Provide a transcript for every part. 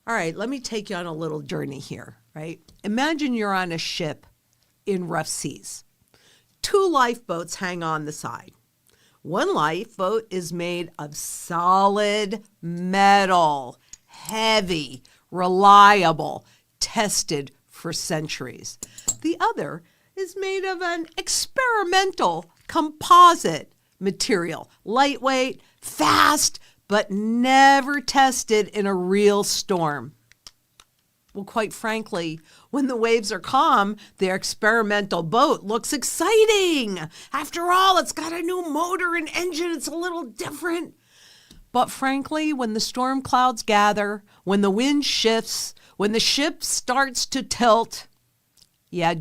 All right, let me take you on a little journey here, right? Imagine you're on a ship in rough seas. 2 lifeboats hang on the side. One lifeboat is made of solid metal, heavy, reliable, tested for centuries. The other is made of an experimental composite material, lightweight, fast, but never tested in a real storm. Well, quite frankly, when the waves are calm, their experimental boat looks exciting. After all, it's got a new motor and engine. It's a little different. But frankly, when the storm clouds gather, when the wind shifts, when the ship starts to tilt,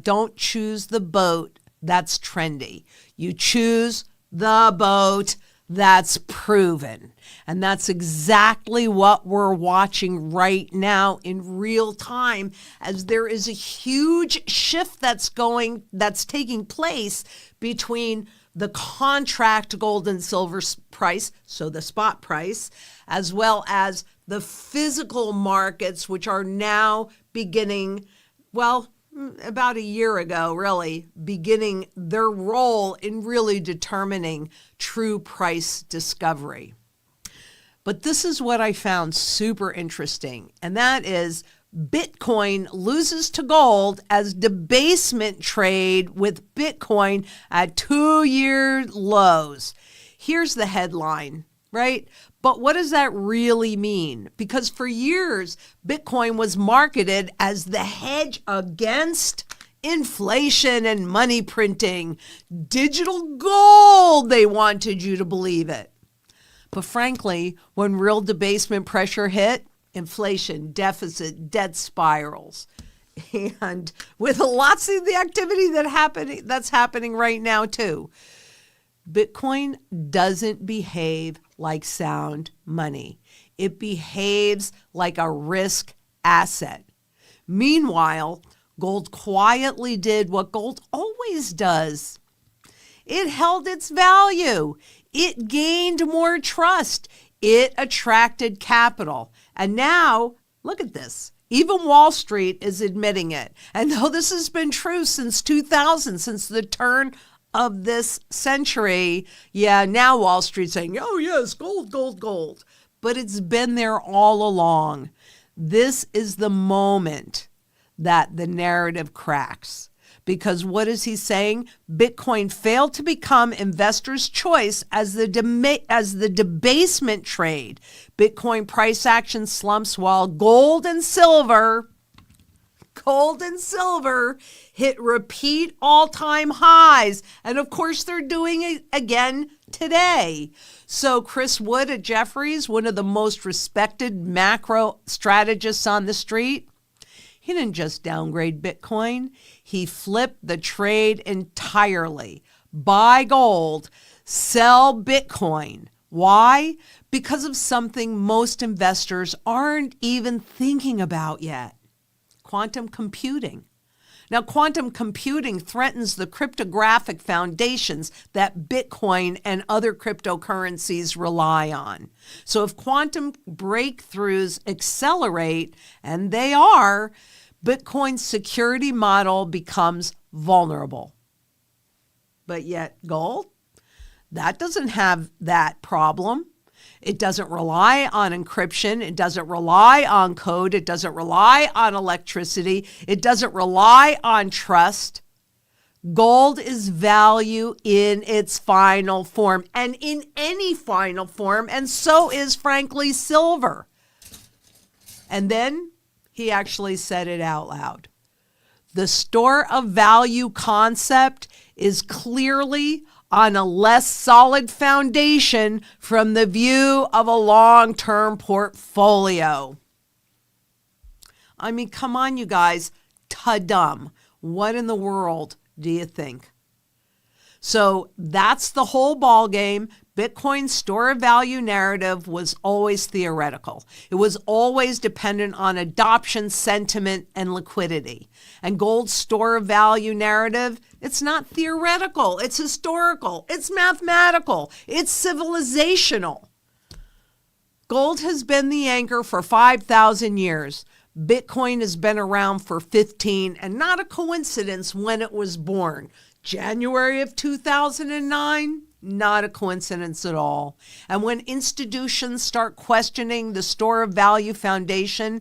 don't choose the boat that's trendy. You choose the boat that's proven. And that's exactly what we're watching right now in real time, as there is a huge shift that's taking place between the contract gold and silver price, so the spot price, as well as the physical markets, which are now beginning, about a year ago, really, beginning their role in really determining true price discovery. But this is what I found super interesting, and that is Bitcoin loses to gold as debasement trade with Bitcoin at 2-year lows. Here's the headline, right? But what does that really mean? Because for years, Bitcoin was marketed as the hedge against inflation and money printing. Digital gold, they wanted you to believe it. But frankly, when real debasement pressure hit, inflation, deficit, debt spirals, and with lots of the activity that's happening right now too, Bitcoin doesn't behave like sound money. It behaves like a risk asset. Meanwhile, gold quietly did what gold always does. It held its value. It gained more trust. It attracted capital. And now, look at this. Even Wall Street is admitting it. And though this has been true since 2000, since the turn of this century, now Wall Street's saying, oh yes, gold, gold, gold. But it's been there all along. This is the moment that the narrative cracks. Because what is he saying? Bitcoin failed to become investors' choice as the debasement trade. Bitcoin price action slumps while gold and silver hit repeat all-time highs. And of course, they're doing it again today. So Chris Wood at Jefferies, one of the most respected macro strategists on the street, he didn't just downgrade Bitcoin. He flipped the trade entirely. Buy gold, sell Bitcoin. Why? Because of something most investors aren't even thinking about yet. Quantum computing. Now, quantum computing threatens the cryptographic foundations that Bitcoin and other cryptocurrencies rely on. So if quantum breakthroughs accelerate, and they are, Bitcoin's security model becomes vulnerable. But yet gold, that doesn't have that problem. It doesn't rely on encryption. It doesn't rely on code. It doesn't rely on electricity. It doesn't rely on trust. Gold is value in its final form, and in any final form, and so is, frankly, silver. And then he actually said it out loud. The store of value concept is clearly on a less solid foundation from the view of a long-term portfolio. I mean, come on, you guys. Ta-dum. What in the world do you think? So that's the whole ball game. Bitcoin's store of value narrative was always theoretical. It was always dependent on adoption, sentiment, and liquidity. And gold's store of value narrative, it's not theoretical. It's historical. It's mathematical. It's civilizational. Gold has been the anchor for 5,000 years. Bitcoin has been around for 15, and not a coincidence when it was born. January of 2009, not a coincidence at all. And when institutions start questioning the Store of Value Foundation,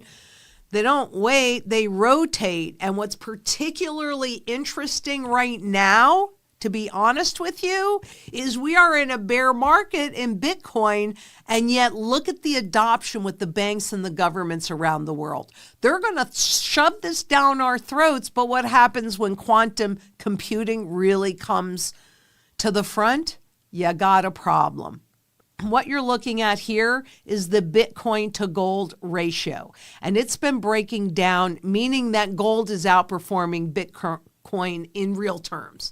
they don't wait, they rotate. And what's particularly interesting right now, to be honest with you, is we are in a bear market in Bitcoin, and yet look at the adoption with the banks and the governments around the world. They're going to shove this down our throats, but what happens when quantum computing really comes to the front? You got a problem. What you're looking at here is the Bitcoin to gold ratio, and it's been breaking down, meaning that gold is outperforming Bitcoin in real terms.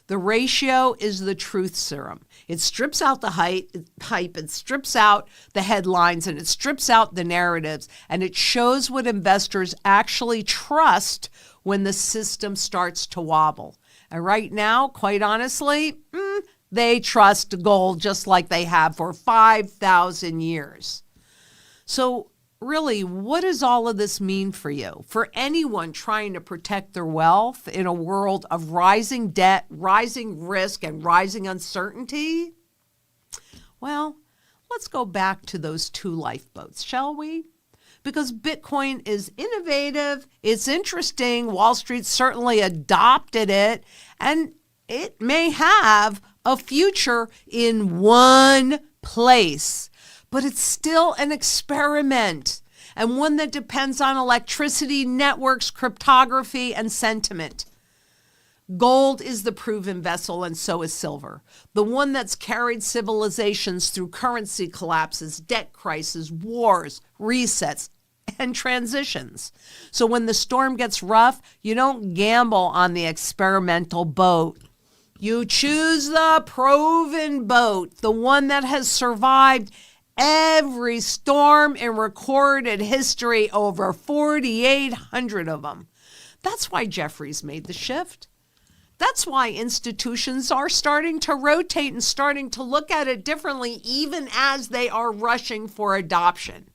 The ratio is the truth serum. It strips out the hype, it strips out the headlines, and it strips out the narratives, and it shows what investors actually trust when the system starts to wobble. And right now, quite honestly, they trust gold just like they have for 5,000 years. So really, what does all of this mean for you? For anyone trying to protect their wealth in a world of rising debt, rising risk, and rising uncertainty? Well, let's go back to those two lifeboats, shall we? Because Bitcoin is innovative, it's interesting, Wall Street certainly adopted it, and it may have a future in one place. But it's still an experiment, and one that depends on electricity, networks, cryptography, and sentiment. Gold is the proven vessel, and so is silver. The one that's carried civilizations through currency collapses, debt crises, wars, resets, and transitions. So when the storm gets rough, you don't gamble on the experimental boat. You choose the proven boat, the one that has survived every storm in recorded history, over 4,800 of them. That's why Jefferies made the shift. That's why institutions are starting to rotate and starting to look at it differently, even as they are rushing for adoption.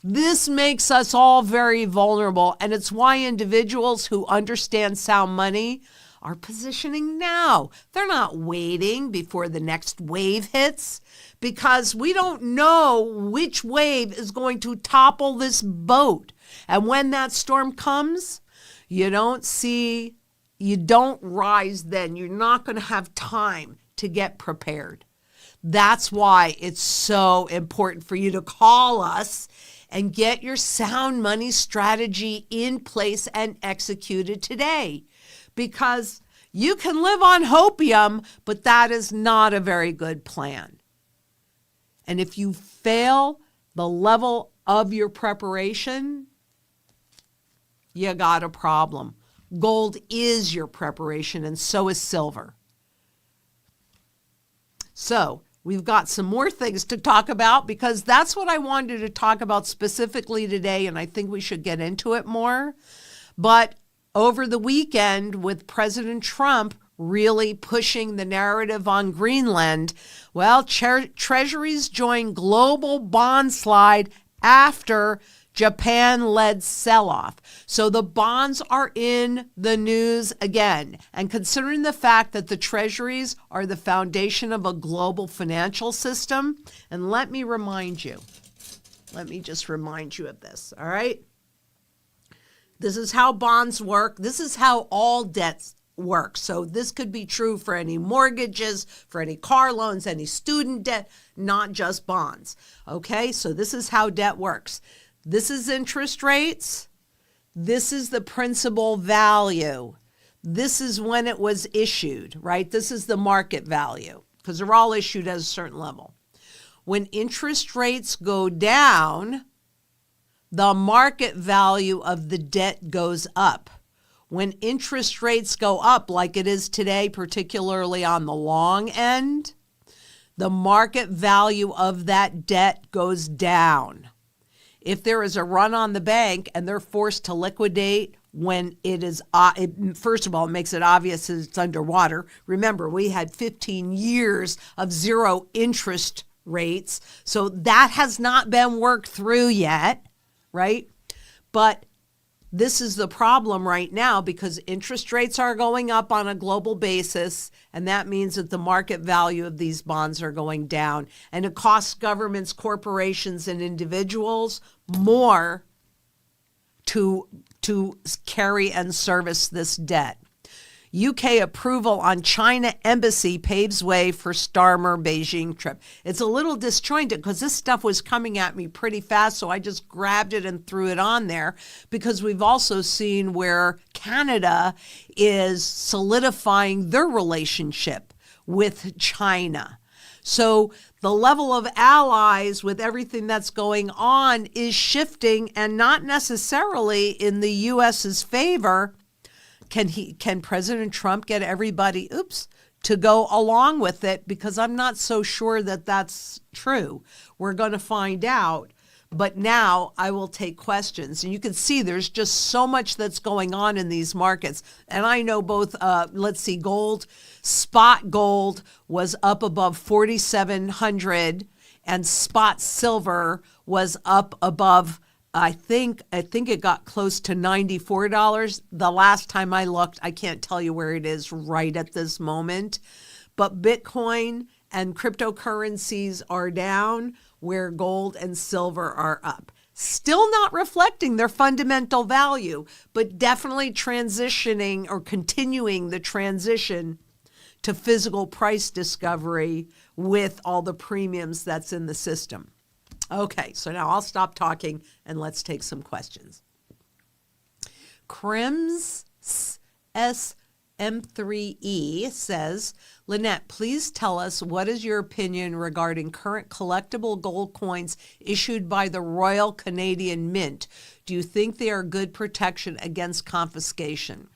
This makes us all very vulnerable, and it's why individuals who understand sound money are positioning now. They're not waiting before the next wave hits, because we don't know which wave is going to topple this boat. And when that storm comes, you don't rise then. You're not going to have time to get prepared. That's why it's so important for you to call us and get your sound money strategy in place and executed today. Because you can live on hopium, but that is not a very good plan. And if you fail the level of your preparation, you got a problem. Gold is your preparation, and so is silver. So we've got some more things to talk about, because that's what I wanted to talk about specifically today, and I think we should get into it more. But over the weekend, with President Trump really pushing the narrative on Greenland, well, treasuries joined global bond slide after Japan-led sell-off. So the bonds are in the news again. And considering the fact that the treasuries are the foundation of a global financial system, and let me just remind you of this, all right? This is how bonds work. This is how all debts work. So this could be true for any mortgages, for any car loans, any student debt, not just bonds. Okay, so this is how debt works. This is interest rates. This is the principal value. This is when it was issued, right? This is the market value, because they're all issued at a certain level. When interest rates go down, the market value of the debt goes up. When interest rates go up, like it is today, particularly on the long end, the market value of that debt goes down. If there is a run on the bank and they're forced to liquidate when it is, first of all, it makes it obvious it's underwater. Remember, we had 15 years of zero interest rates. So that has not been worked through yet, right? But this is the problem right now because interest rates are going up on a global basis, and that means that the market value of these bonds are going down. And it costs governments, corporations, and individuals more to carry and service this debt. UK approval on China embassy paves way for Starmer Beijing trip. It's a little disjointed because this stuff was coming at me pretty fast, so I just grabbed it and threw it on there because we've also seen where Canada is solidifying their relationship with China. So the level of allies with everything that's going on is shifting and not necessarily in the U.S.'s favor. Can President Trump get everybody, to go along with it? Because I'm not so sure that that's true. We're going to find out. But now I will take questions. And you can see there's just so much that's going on in these markets. And I know both, gold, spot gold was up above 4,700 and spot silver was up above I think it got close to $94 the last time I looked. I can't tell you where it is right at this moment. But Bitcoin and cryptocurrencies are down where gold and silver are up. Still not reflecting their fundamental value, but definitely transitioning or continuing the transition to physical price discovery with all the premiums that's in the system. Okay, so now I'll stop talking and let's take some questions. Crims SM3E says, Lynette, please tell us what is your opinion regarding current collectible gold coins issued by the Royal Canadian Mint? Do you think they are good protection against confiscation?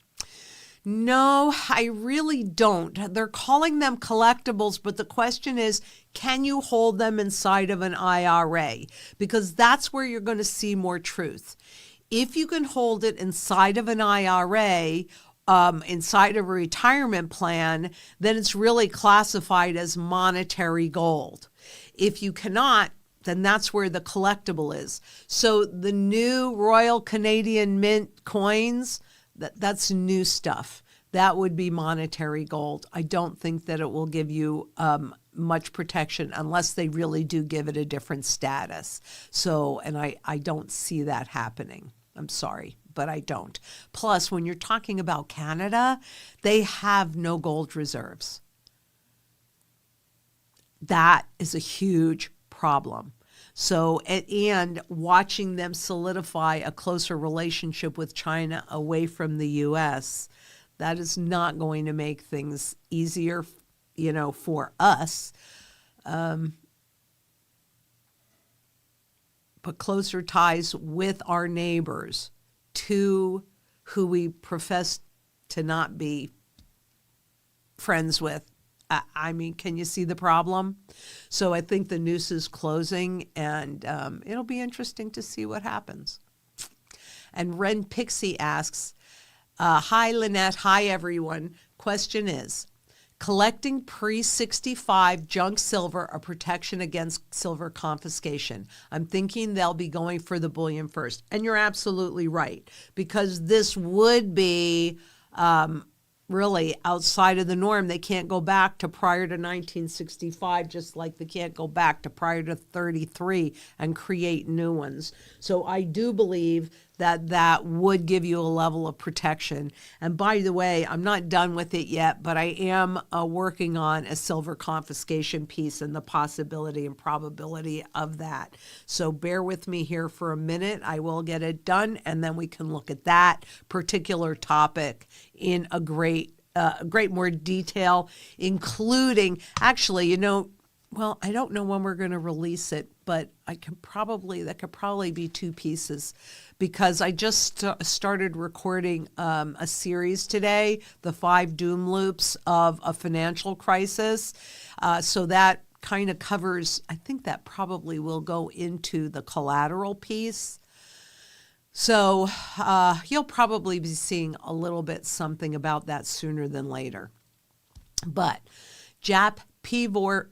No, I really don't. They're calling them collectibles, but the question is, can you hold them inside of an IRA? Because that's where you're going to see more truth. If you can hold it inside of an IRA, inside of a retirement plan, then it's really classified as monetary gold. If you cannot, then that's where the collectible is. So the new Royal Canadian Mint coins, that's new stuff. That would be monetary gold. I don't think that it will give you much protection unless they really do give it a different status. So, and I don't see that happening. I'm sorry, but I don't. Plus, when you're talking about Canada, they have no gold reserves. That is a huge problem. So, and watching them solidify a closer relationship with China away from the U.S., that is not going to make things easier, for us. But closer ties with our neighbors to who we profess to not be friends with. I mean, can you see the problem? So I think the noose is closing, and it'll be interesting to see what happens. And Ren Pixie asks, hi, Lynette. Hi, everyone. Question is, collecting pre-65 junk silver a protection against silver confiscation? I'm thinking they'll be going for the bullion first. And you're absolutely right, because this would be really outside of the norm. They can't go back to prior to 1965, just like they can't go back to prior to 33 and create new ones. So I do believe that would give you a level of protection. And by the way, I'm not done with it yet, but I am working on a silver confiscation piece and the possibility and probability of that. So bear with me here for a minute. I will get it done, and then we can look at that particular topic in a great more detail, including, actually, well, I don't know when we're going to release it, but that could probably be two pieces, because I just started recording a series today, the 5 doom loops of a financial crisis. So that kind of covers, I think that probably will go into the collateral piece. So you'll probably be seeing a little bit something about that sooner than later. But Jap P4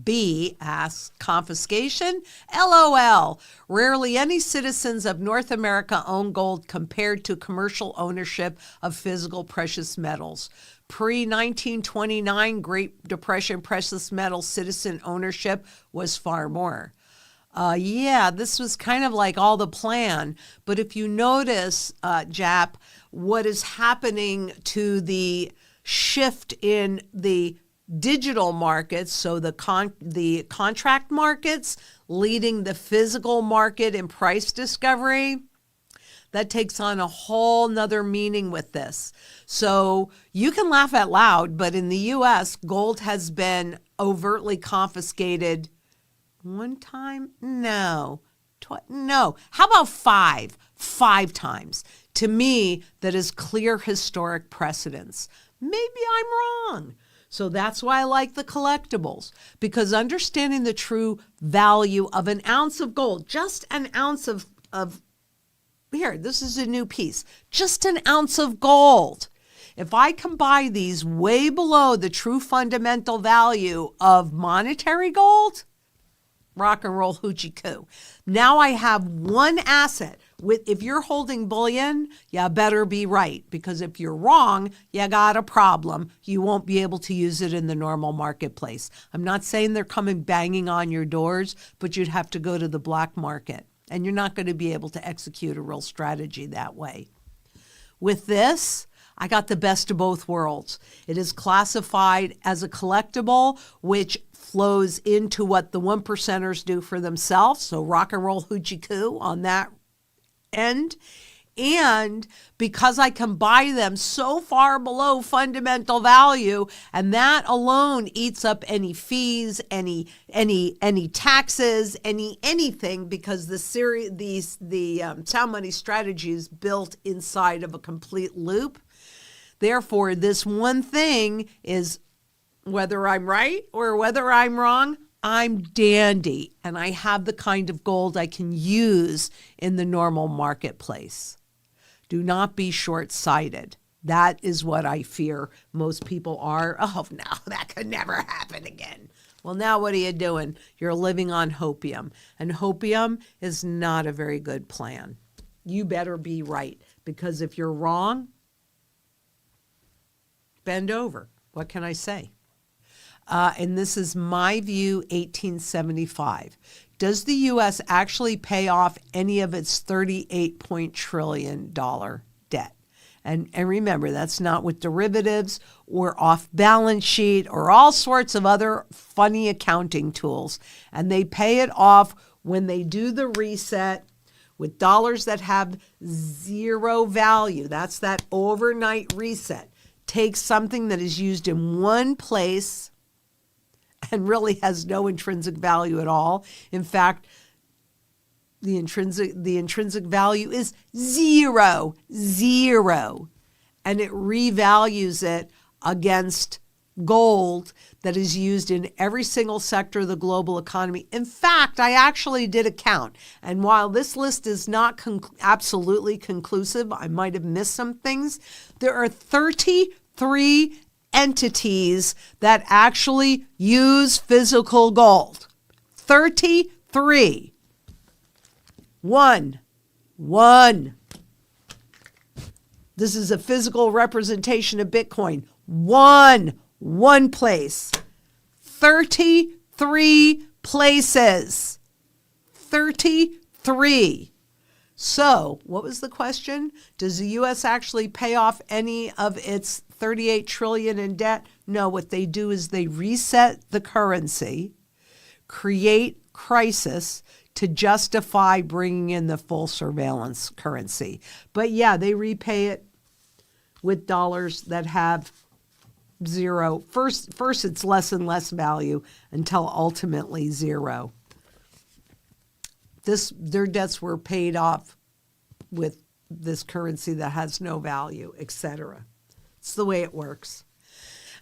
B asks, confiscation? LOL. Rarely any citizens of North America own gold compared to commercial ownership of physical precious metals. Pre-1929 Great Depression precious metal citizen ownership was far more. Yeah, this was kind of like all the plan. But if you notice, Jap, what is happening to the shift in the digital markets, so the contract markets leading the physical market in price discovery, that takes on a whole nother meaning with this. So you can laugh out loud, but in the U.S., gold has been overtly confiscated one time? No. No. How about five? 5 times. To me, that is clear historic precedence. Maybe I'm wrong. So that's why I like the collectibles, because understanding the true value of an ounce of gold, just an ounce of here, this is a new piece, just an ounce of gold. If I can buy these way below the true fundamental value of monetary gold, rock and roll hoochie coo. Now I have one asset. If you're holding bullion, you better be right, because if you're wrong, you got a problem. You won't be able to use it in the normal marketplace. I'm not saying they're coming banging on your doors, but you'd have to go to the black market, and you're not going to be able to execute a real strategy that way. With this, I got the best of both worlds. It is classified as a collectible, which flows into what the 1%ers do for themselves. So rock and roll hoochie coo on that end. And because I can buy them so far below fundamental value, and that alone eats up any fees, any taxes, anything, because the sound money strategy is built inside of a complete loop. Therefore, this one thing is, whether I'm right or whether I'm wrong, I'm dandy, and I have the kind of gold I can use in the normal marketplace. Do not be short-sighted. That is what I fear most people are. Oh, no, that could never happen again. Well, now what are you doing? You're living on hopium, and hopium is not a very good plan. You better be right, because if you're wrong, bend over. What can I say? And this is my view, 1875. Does the U.S. actually pay off any of its $38 trillion debt? And remember, that's not with derivatives or off balance sheet or all sorts of other funny accounting tools. And they pay it off when they do the reset with dollars that have zero value. That's that overnight reset. Take something that is used in one place and really has no intrinsic value at all. In fact, the intrinsic value is zero, and it revalues it against gold that is used in every single sector of the global economy. In fact, I actually did a count, and while this list is not absolutely conclusive, I might have missed some things, there are 33 entities that actually use physical gold. 33. One. This is a physical representation of Bitcoin. One place. 33 places. 33. So, what was the question? Does the U.S. actually pay off any of its $38 trillion in debt? No, what they do is they reset the currency, create crisis to justify bringing in the full surveillance currency. But yeah, they repay it with dollars that have zero. First it's less and less value until ultimately zero. Their debts were paid off with this currency that has no value, etc. It's the way it works.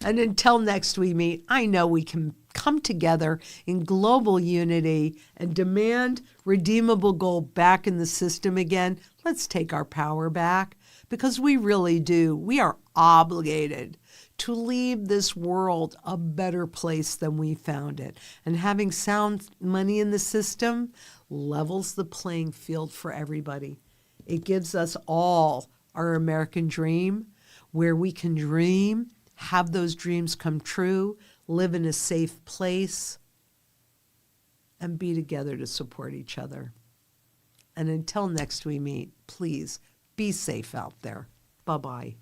And until next we meet, I know we can come together in global unity and demand redeemable gold back in the system again. Let's take our power back, because we really do. We are obligated to leave this world a better place than we found it. And having sound money in the system levels the playing field for everybody. It gives us all our American dream, where we can dream, have those dreams come true, live in a safe place, and be together to support each other. And until next we meet, please be safe out there. Bye-bye.